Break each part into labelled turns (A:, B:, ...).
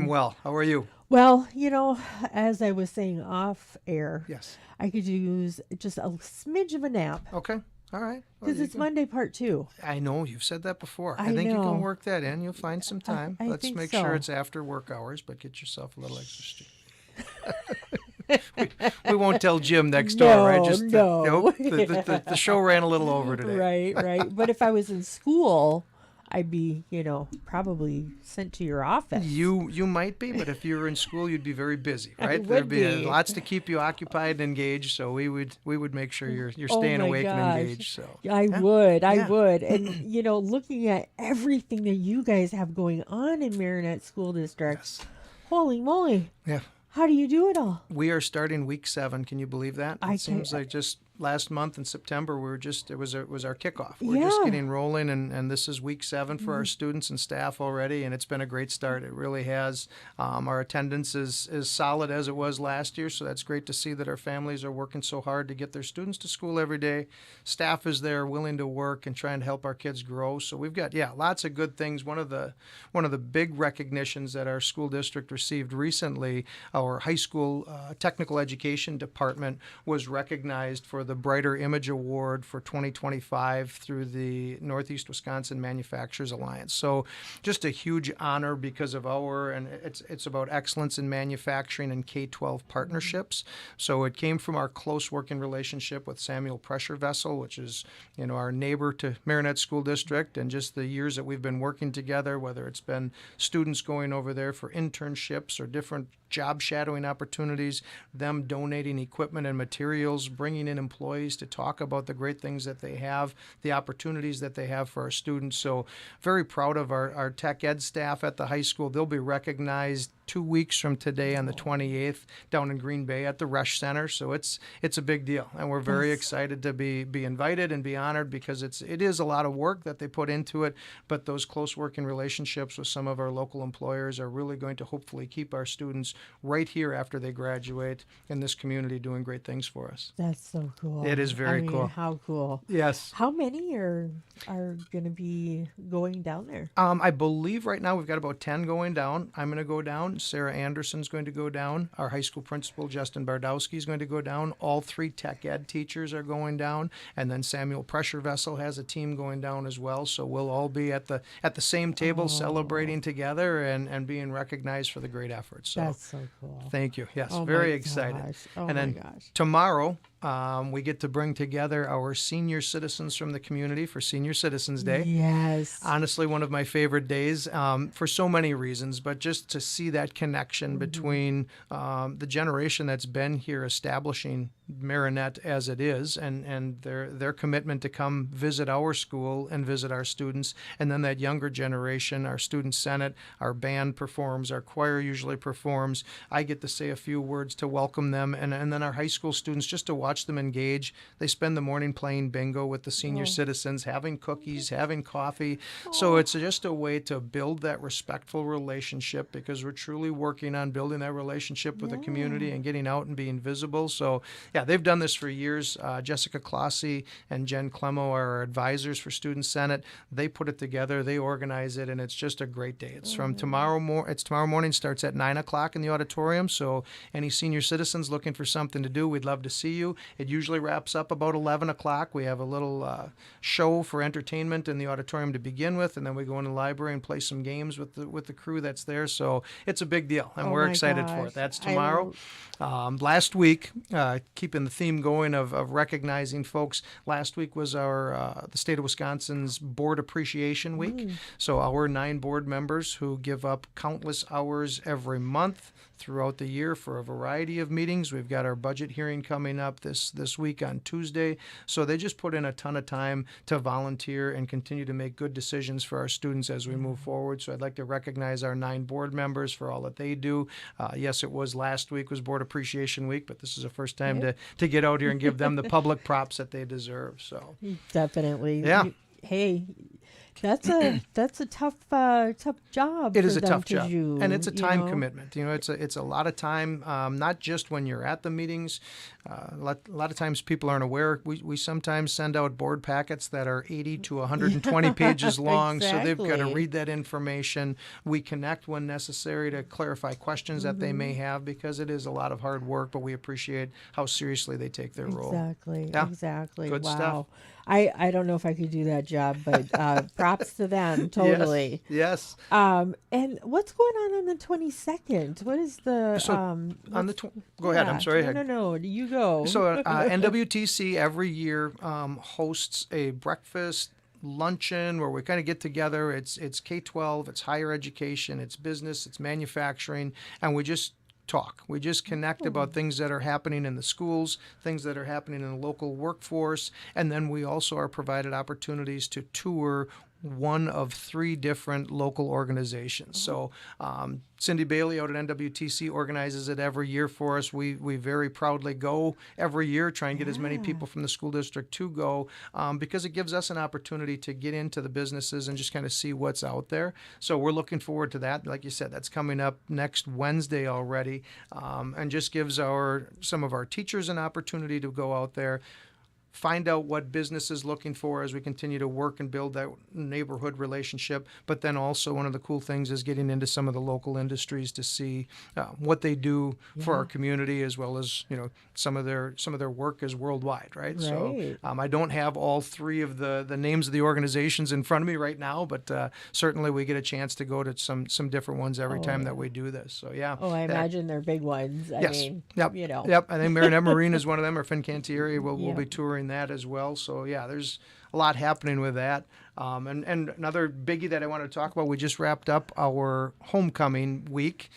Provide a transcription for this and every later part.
A: I'm well. How are you?
B: Well, as I was saying off air,
A: Yes.
B: I could use just a smidge of a nap
A: Okay. All right. Well,
B: because it's Monday part two.
A: I know you've said that before. I
B: I
A: think you can
B: know.
A: work that in. You'll find some time.
B: I
A: Let's
B: think
A: make sure
B: so.
A: it's after work hours, but get yourself a little extra sleep. We won't tell Jim next door, right?
B: No,
A: Just
B: no.
A: nope. The show ran a little over today.
B: Right, right. But if I was in school, I'd be, probably sent to your office.
A: You might be, but if you were in school, you'd be very busy,
B: I
A: right?
B: would
A: There'd be
B: be.
A: lots to keep you occupied and engaged. So we would make sure you're
B: Oh
A: staying
B: my
A: awake and
B: gosh.
A: engaged. So
B: I
A: yeah.
B: would. I
A: Yeah.
B: would. And, looking at everything that you guys have going on in Mariinette School District,
A: Yes.
B: holy moly.
A: Yeah.
B: How do you do it all?
A: We are starting week 7. Can you believe that?
B: I
A: It seems
B: can-
A: like just last month in September, it was our kickoff. We're just
B: Yeah.
A: getting rolling, and this is week 7 for our students and staff already, and it's been a great start. It really has. Our attendance is solid as it was last year, so that's great to see that our families are working so hard to get their students to school every day. Staff is there, willing to work and trying to help our kids grow. So we've got lots of good things. One of the big recognitions that our school district received recently, our high school technical education department was recognized for the Brighter Image Award for 2025 through the Northeast Wisconsin Manufacturers Alliance. So just a huge honor because of and it's about excellence in manufacturing and K-12 partnerships. So it came from our close working relationship with Samuel Pressure Vessel, which is, our neighbor to Mariinette School District, and just the years that we've been working together, whether it's been students going over there for internships or different job shadowing opportunities, them donating equipment and materials, bringing in employees to talk about the great things that they have, the opportunities that they have for our students. So very proud of our tech ed staff at the high school. They'll be recognized 2 weeks from today on the 28th down in Green Bay at the Resch Center. So it's a big deal, and we're very excited to be invited and be honored because it is a lot of work that they put into it, but those close working relationships with some of our local employers are really going to hopefully keep our students right here after they graduate in this community doing great things for us.
B: That's so cool.
A: It is very cool.
B: How cool.
A: Yes.
B: How many are going to be going down there?
A: I believe right now we've got about 10 going down. I'm going to go down. Sarah Anderson's going to go down. Our high school principal, Justin Bardowski, is going to go down. All 3 tech ed teachers are going down. And then Samuel Pressure Vessel has a team going down as well. So we'll all be at the same table celebrating together and being recognized for the great efforts. So
B: That's so cool.
A: thank you. Yes,
B: Oh
A: very
B: my
A: excited.
B: gosh. Oh
A: and
B: my
A: then
B: gosh.
A: tomorrow, we get to bring together our senior citizens from the community for Senior Citizens Day.
B: Yes.
A: Honestly, one of my favorite days for so many reasons, but just to see that connection between the generation that's been here establishing Mariinette as it is, and their commitment to come visit our school and visit our students, and then that younger generation, our student senate, our band performs, our choir usually performs. I get to say a few words to welcome them, and then our high school students, just to watch them engage. They spend the morning playing bingo with the senior citizens, having cookies, having coffee. So it's just a way to build that respectful relationship, because we're truly working on building that relationship with the community and getting out and being visible. So yeah, they've done this for years. Jessica Clossy and Jen Clemo are our advisors for Student Senate. They put it together, they organize it, and it's just a great day. It's from tomorrow morning, starts at 9 o'clock in the auditorium. So any senior citizens looking for something to do, we'd love to see you. It usually wraps up about 11 o'clock. We have a little show for entertainment in the auditorium to begin with, and then we go in the library and play some games with the crew that's there. So it's a big deal, and we're
B: my
A: excited for
B: gosh.
A: it. That's tomorrow. Last week, keeping the theme going of recognizing folks, last week was our the state of Wisconsin's Board Appreciation Week. So our 9 board members who give up countless hours every month throughout the year for a variety of meetings. We've got our budget hearing coming up this week on Tuesday. So they just put in a ton of time to volunteer and continue to make good decisions for our students as we move forward. So I'd like to recognize our 9 board members for all that they do. Yes, it was last week was Board Appreciation Week, but this is the first time to get out here and give them the public props that they deserve. So
B: Definitely.
A: Yeah.
B: Hey, That's a tough job.
A: It is
B: for
A: a
B: them
A: tough
B: to
A: job,
B: do,
A: and it's a time
B: know?
A: commitment. It's a lot of time, not just when you're at the meetings. A lot of times people aren't aware. We sometimes send out board packets that are 80 to 120 pages long, so they've got to
B: Exactly.
A: read that information. We connect when necessary to clarify questions that they may have, because it is a lot of hard work, but we appreciate how seriously they take their role.
B: Exactly.
A: Yeah,
B: Exactly.
A: good stuff.
B: Wow. I don't know if I could do that job, but props to them.
A: Yes,
B: Totally.
A: yes.
B: And what's going on the 22nd? What is the
A: So on the go ahead. I'm
B: yeah,
A: sorry.
B: no, you go.
A: So NWTC every year hosts a breakfast luncheon where we kind of get together. It's K-12, it's higher education, it's business, it's manufacturing, and we just talk. We just connect about things that are happening in the schools, things that are happening in the local workforce, and then we also are provided opportunities to tour one of 3 different local organizations. So Cindy Bailey out at NWTC organizes it every year for us. We very proudly go every year, try and get as many people from the school district to go, because it gives us an opportunity to get into the businesses and just kind of see what's out there. So we're looking forward to that. Like you said, that's coming up next Wednesday already, and just gives some of our teachers an opportunity to go out there, find out what business is looking for as we continue to work and build that neighborhood relationship. But then also one of the cool things is getting into some of the local industries to see what they do for our community, as well as some of their work is worldwide, right? So I don't have all 3 of the names of the organizations in front of me right now, but certainly we get a chance to go to some different ones every time that we do this. So yeah.
B: Oh, I imagine they're big ones. I
A: Yes.
B: mean,
A: Yep. Yep. I think Mariinette Marine is one of them, or Fincantieri will be touring that as well. So yeah, there's a lot happening with that. And another biggie that I want to talk about, we just wrapped up our homecoming week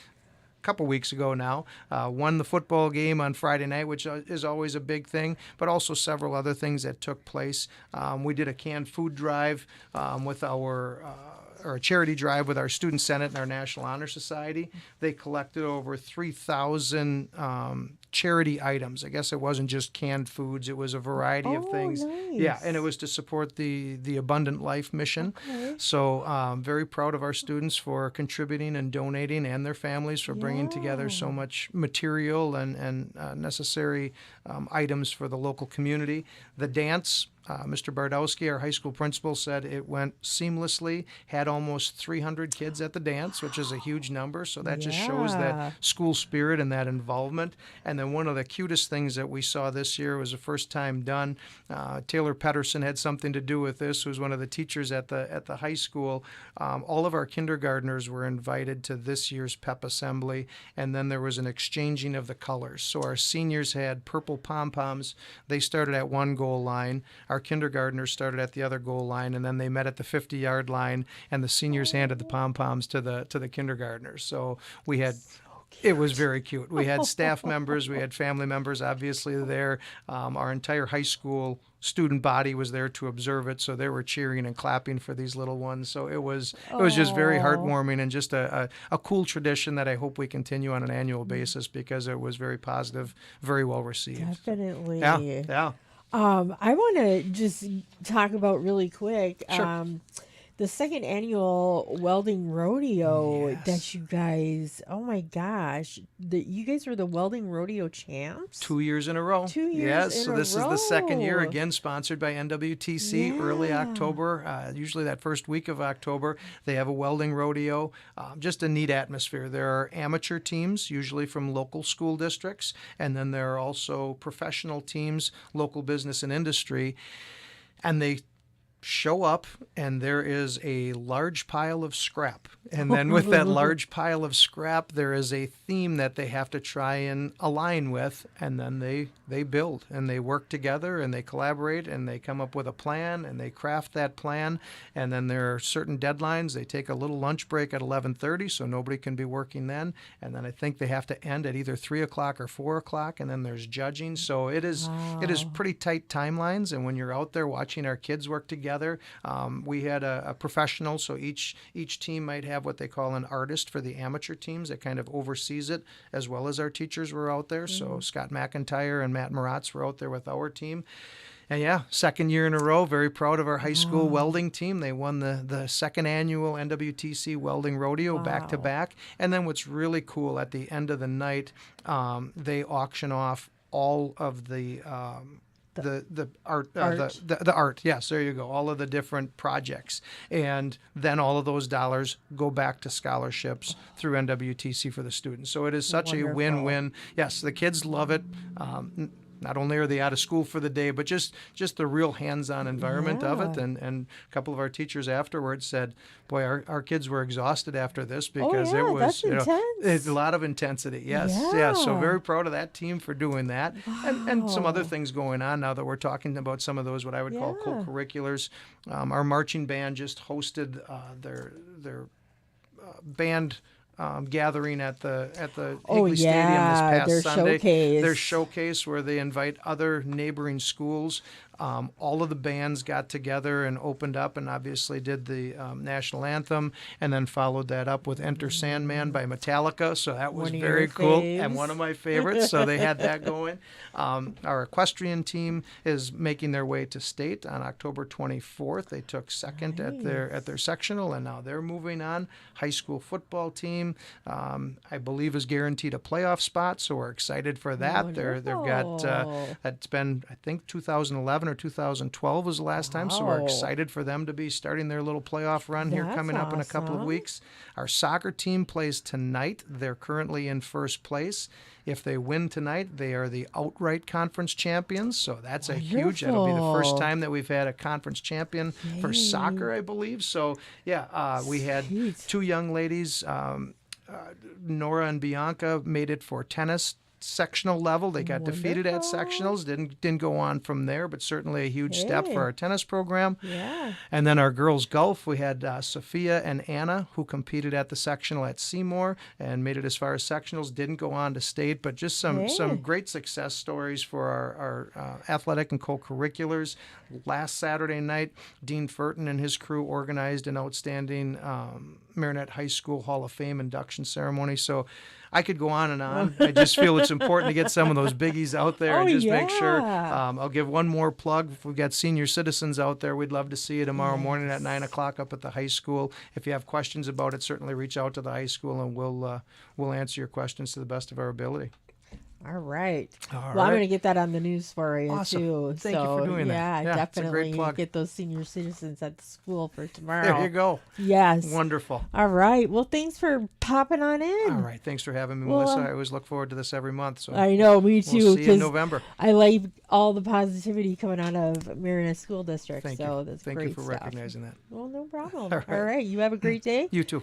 A: a couple weeks ago now. Won the football game on Friday night, which is always a big thing, but also several other things that took place. We did a canned food drive with or a charity drive with our Student Senate and our National Honor Society. They collected over 3,000 charity items. I guess it wasn't just canned foods; it was a variety of things.
B: Nice.
A: Yeah, and it was to support the Abundant Life mission.
B: Okay.
A: So very proud of our students for contributing and donating, and their families for bringing together so much material and necessary items for the local community. The dance. Mr. Bardowski, our high school principal, said it went seamlessly, had almost 300 kids at the dance, which is a huge number. So that just shows that school spirit and that involvement. And then one of the cutest things that we saw this year was the first time done. Taylor Pedersen had something to do with this, who was one of the teachers at the high school. All of our kindergartners were invited to this year's pep assembly, and then there was an exchanging of the colors. So our seniors had purple pom-poms. They started at one goal line. Our kindergartners started at the other goal line, and then they met at the 50-yard line, and the seniors handed the pom-poms to the kindergartners. So we had It was very cute. We had staff members, we had family members obviously there. Our entire high school student body was there to observe it, so they were cheering and clapping for these little ones. So it was just very heartwarming and just a cool tradition that I hope we continue on an annual basis because it was very positive, very well received.
B: Definitely.
A: Yeah.
B: I want to just talk about really quick.
A: Sure.
B: The second annual welding rodeo
A: Yes.
B: that you guys, oh my gosh, you guys were the welding rodeo champs?
A: 2 years in a row.
B: 2 years
A: Yes,
B: in
A: so
B: a
A: this is the second year,
B: row.
A: again, sponsored by NWTC, early
B: Yeah.
A: October, usually that first week of October. They have a welding rodeo, just a neat atmosphere. There are amateur teams, usually from local school districts, and then there are also professional teams, local business and industry, and they show up and there is a large pile of scrap. And then with that large pile of scrap, there is a theme that they have to try and align with. And then they build and they work together and they collaborate and they come up with a plan and they craft that plan. And then there are certain deadlines. They take a little lunch break at 11:30 so nobody can be working then. And then I think they have to end at either 3 o'clock or 4 o'clock. And then there's judging. So it is pretty tight timelines. And when you're out there watching our kids work together, we had a professional, so each team might have what they call an artist for the amateur teams that kind of oversees it, as well as our teachers were out there. So Scott McIntyre and Matt Maratz were out there with our team. And yeah, second year in a row, very proud of our high school welding team. They won the second annual NWTC Welding Rodeo back to back. And then what's really cool, at the end of the night, they auction off all of the art, the art. Yes, there you go. All of the different projects, and then all of those dollars go back to scholarships through NWTC for the students. So it is such a win-win. Yes, the kids love it. Not only are they out of school for the day, but just the real hands-on environment of it. And a couple of our teachers afterwards said, boy, our kids were exhausted after this because it was it's a lot of intensity. Yes. Yeah. So very proud of that team for doing that. And some other things going on now that we're talking about some of those, what I would call co-curriculars. Our marching band just hosted their band gathering at the Higley Stadium this past Sunday.
B: Showcase.
A: Their showcase where they invite other neighboring schools. All of the bands got together and opened up and obviously did the national anthem, and then followed that up with Enter Sandman by Metallica. So that was very cool and one of my favorites. So they had that going. Our equestrian team is making their way to state on October 24th. They took second at their sectional, and now they're moving on. High school football team, I believe, is guaranteed a playoff spot, so we're excited for that. They've got it's been, I think, 2011 or 2012 was the last time, so we're excited for them to be starting their little playoff run here coming up in a couple of weeks. Our soccer team plays tonight. They're currently in first place. If they win tonight, they are the outright conference champions. So that's a huge, that'll be the first time that we've had a conference champion for soccer, I believe. So, yeah, we had two young ladies, Nora and Bianca, made it for tennis sectional level. They got defeated at sectionals, didn't go on from there, but certainly a huge step for our tennis program. And then our girls golf, we had Sophia and Anna, who competed at the sectional at Seymour and made it as far as sectionals, didn't go on to state, but just some great success stories for our athletic and co-curriculars. Last Saturday night, Dean Furton and his crew organized an outstanding Mariinette High School Hall of Fame induction ceremony. So I could go on and on. I just feel it's important to get some of those biggies out there and just make sure. I'll give one more plug. If we've got senior citizens out there, we'd love to see you tomorrow morning at 9 o'clock up at the high school. If you have questions about it, certainly reach out to the high school, and we'll answer your questions to the best of our ability.
B: All right. I'm going to get that on the news for you, too.
A: Thank you for doing that.
B: Yeah, definitely get those senior citizens at the school for tomorrow.
A: There you go.
B: Yes.
A: Wonderful.
B: All right. Well, thanks for popping on in.
A: All right. Thanks for having me, Melissa. I always look forward to this every month. So
B: I know, me too.
A: We'll see you in November.
B: I like all the positivity coming out of Mariinette School District.
A: Thank
B: so
A: you.
B: That's
A: Thank
B: great
A: you for
B: stuff.
A: recognizing that.
B: Well, no problem. All right. You have a great day.
A: You too.